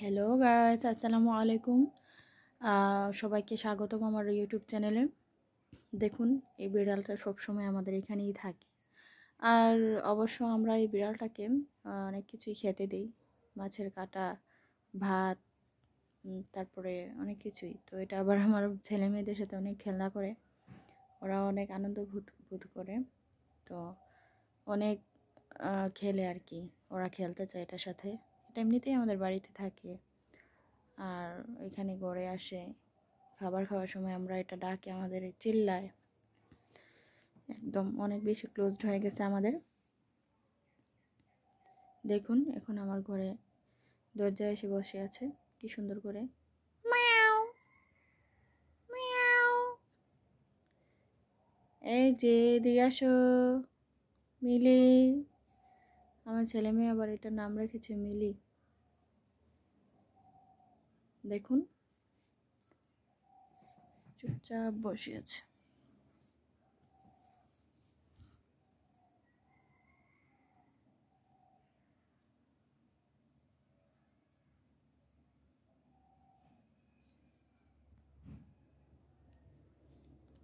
Hello guys, আসসালামু আলাইকুম। সবাইকে স্বাগতম আমার ইউটিউব চ্যানেলে। দেখুন, এই বিড়ালটা সবসময় আমাদের এখানেই থাকে। আর অবশ্য আমরা এই বিড়ালটাকে অনেক কিছুই খেতে দিই, মাছের কাঁটা, ভাত, তারপরে অনেক কিছুই। তো এটা আবার আমার ছেলে মেয়েদের সাথে অনেক খেলনা করে, ওরা অনেক আনন্দ বোধ করে। তো অনেক খেলে আর কি, ওরা খেলতে চায় এটার সাথে। এটা এমনিতেই আমাদের বাড়িতে থাকে আর এখানে গড়ে আসে। খাবার খাওয়ার সময় আমরা এটা ডাকে, আমাদের চিল্লায়, একদম অনেক বেশি ক্লোজড হয়ে গেছে আমাদের। দেখুন, এখন আমার ঘরে দরজায় এসে বসে আছে কি সুন্দর করে। ম্যাও ম্যাও, এই যে এদিকে আসো মিলি। আমার ছেলে মেয়ে আবার এটার নাম রেখেছে মিলি। দেখুন, চুপচাপ বসে আছে।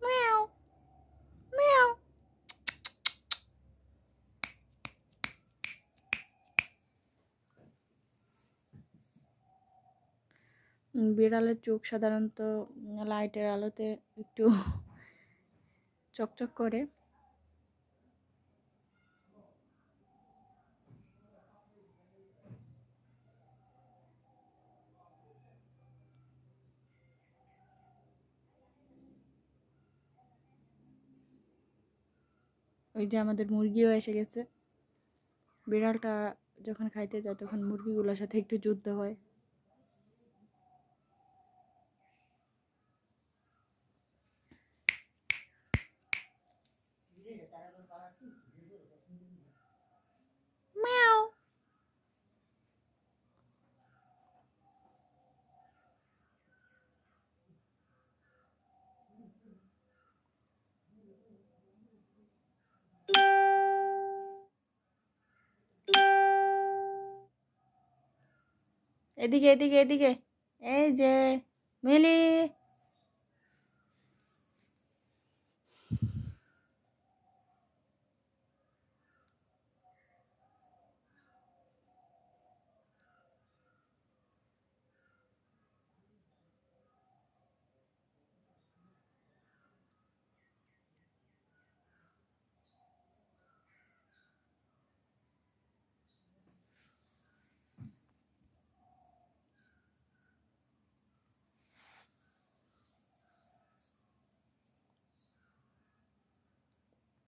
ম্যাও ম্যাও। বিড়ালের চোখ সাধারণত লাইটের আলোতে একটু চকচক করে। ওই যে আমাদের মুরগিও এসে গেছে। বিড়ালটা যখন খাইতে যায় তখন মুরগিগুলোর সাথে একটু যুদ্ধ হয়। ম্যাও। এদিকে এদিকে এদিকে, এই যে মিলি।